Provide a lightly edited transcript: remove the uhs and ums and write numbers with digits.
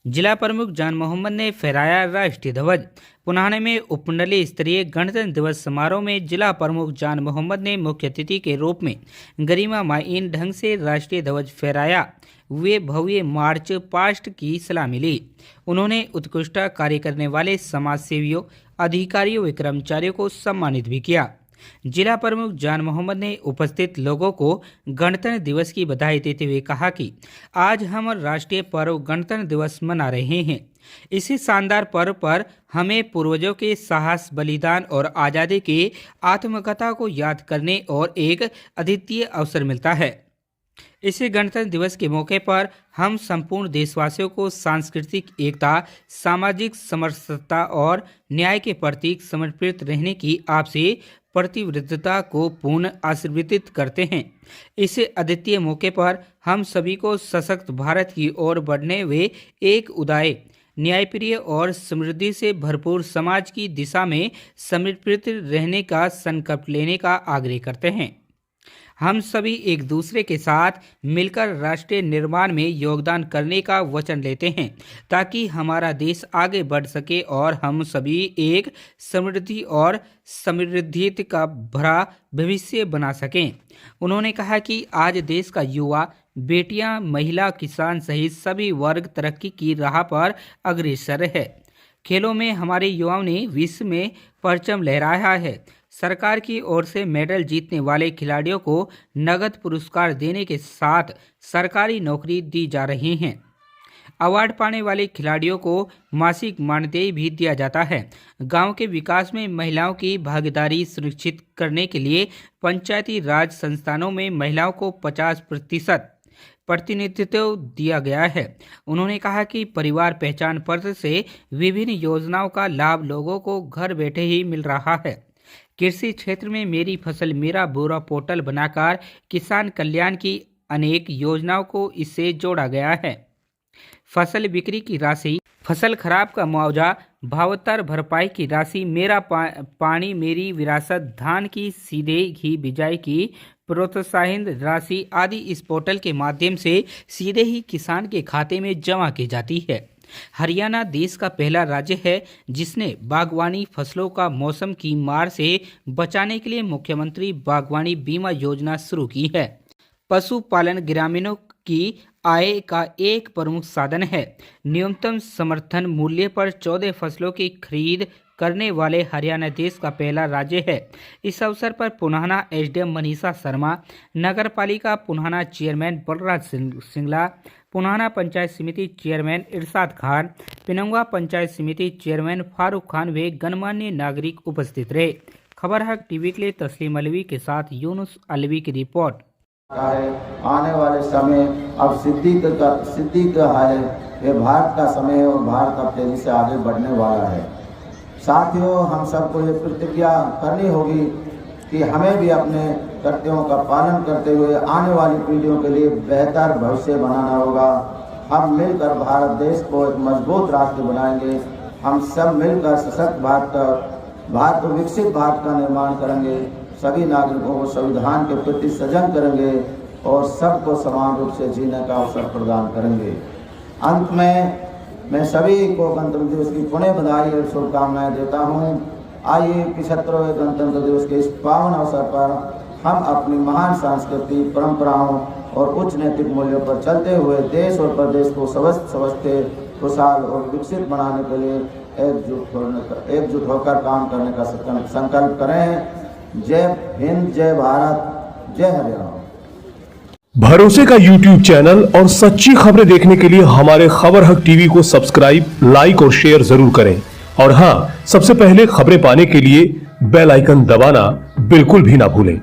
जिला प्रमुख जान मोहम्मद ने फहराया राष्ट्रीय ध्वज। पुनाने में उपमंडलीय स्तरीय गणतंत्र दिवस समारोह में जिला प्रमुख जान मोहम्मद ने मुख्य अतिथि के रूप में गरिमामयीन ढंग से राष्ट्रीय ध्वज फहराया। वे भव्य मार्च पास्ट की सलामी ली। उन्होंने उत्कृष्ट कार्य करने वाले समाज सेवियों, अधिकारियों व कर्मचारियों को सम्मानित भी किया। जिला प्रमुख जान मोहम्मद ने उपस्थित लोगों को गणतंत्र दिवस की बधाई देते हुए कहा कि आज हम राष्ट्रीय पर्व गणतंत्र दिवस मना रहे हैं। इसी शानदार पर्व पर हमें पूर्वजों के साहस, बलिदान और आज़ादी की आत्मकथा को याद करने और एक अद्वितीय अवसर मिलता है। इसी गणतंत्र दिवस के मौके पर हम संपूर्ण देशवासियों को सांस्कृतिक एकता, सामाजिक समरसता और न्याय के प्रतीक समर्पित रहने की आपसी प्रतिबद्धता को पूर्ण आशीर्वादित करते हैं। इस अद्वितीय मौके पर हम सभी को सशक्त भारत की ओर बढ़ने व एक उदार, न्यायप्रिय और समृद्धि से भरपूर समाज की दिशा में समर्पित रहने का संकल्प लेने का आग्रह करते हैं। हम सभी एक दूसरे के साथ मिलकर राष्ट्रीय निर्माण में योगदान करने का वचन लेते हैं ताकि हमारा देश आगे बढ़ सके और हम सभी एक समृद्धि और समृद्धि का भरा भविष्य बना सकें। उन्होंने कहा कि आज देश का युवा, बेटियां, महिला, किसान सहित सभी वर्ग तरक्की की राह पर अग्रसर है। खेलों में हमारे युवाओं ने विश्व में परचम लहराया है। सरकार की ओर से मेडल जीतने वाले खिलाड़ियों को नगद पुरस्कार देने के साथ सरकारी नौकरी दी जा रही हैं। अवार्ड पाने वाले खिलाड़ियों को मासिक मानदेय भी दिया जाता है। गांव के विकास में महिलाओं की भागीदारी सुनिश्चित करने के लिए पंचायती राज संस्थानों में महिलाओं को 50% प्रतिनिधित्व दिया गया है। उन्होंने कहा कि परिवार पहचान पत्र से विभिन्न योजनाओं का लाभ लोगों को घर बैठे ही मिल रहा है। कृषि क्षेत्र में मेरी फसल मेरा बोरा पोर्टल बनाकर किसान कल्याण की अनेक योजनाओं को इससे जोड़ा गया है। फसल बिक्री की राशि, फसल खराब का मुआवजा, भावोत्तर भरपाई की राशि, मेरा पानी मेरी विरासत, धान की सीधे ही बिजाई की प्रोत्साहन राशि आदि इस पोर्टल के माध्यम से सीधे ही किसान के खाते में जमा की जाती है। हरियाणा देश का पहला राज्य है जिसने बागवानी फसलों का मौसम की मार से बचाने के लिए मुख्यमंत्री बागवानी बीमा योजना शुरू की है। पशुपालन ग्रामीणों की आय का एक प्रमुख साधन है। न्यूनतम समर्थन मूल्य पर 14 फसलों की खरीद करने वाले हरियाणा देश का पहला राज्य है। इस अवसर पर पुनाना एसडीएम मनीषा शर्मा, नगर पालिका पुनाना चेयरमैन बलराज सिंगला, पुनाना पंचायत समिति चेयरमैन इरशाद खान, पिनंगवा पंचायत समिति चेयरमैन फारूक खान व गणमान्य नागरिक उपस्थित रहे। खबर हक टीवी के लिए तस्लीम अलवी के साथ यूनुस अलवी की रिपोर्ट। आने वाले समय अब सिद्धि का है। ये भारत का समय है और भारत अब तेजी से आगे बढ़ने वाला है। साथियों, हम सबको ये प्रतिज्ञा करनी होगी कि हमें भी अपने कर्तव्यों का पालन करते हुए आने वाली पीढ़ियों के लिए बेहतर भविष्य बनाना होगा। हम मिलकर भारत देश को एक मजबूत राष्ट्र बनाएंगे। हम सब मिलकर सशक्त भारत विकसित भारत का निर्माण करेंगे। सभी नागरिकों को संविधान के प्रति सजग करेंगे और सबको समान रूप से जीने का अवसर प्रदान करेंगे। अंत में मैं सभी को गणतंत्र दिवस की पुण्य बधाई और शुभकामनाएं देता हूं। आइए 75वें गणतंत्र दिवस के इस पावन अवसर पर हम अपनी महान सांस्कृतिक परंपराओं और उच्च नैतिक मूल्यों पर चलते हुए देश और प्रदेश को समझते खुशहाल और विकसित बनाने के लिए एकजुट होकर काम करने का संकल्प करें। जय हिंद, जय भारत, जय हरियाणा। भरोसे का YouTube चैनल और सच्ची खबरें देखने के लिए हमारे खबर हक टीवी को सब्सक्राइब, लाइक और शेयर जरूर करें। और हां, सबसे पहले खबरें पाने के लिए बेल आइकन दबाना बिल्कुल भी ना भूलें।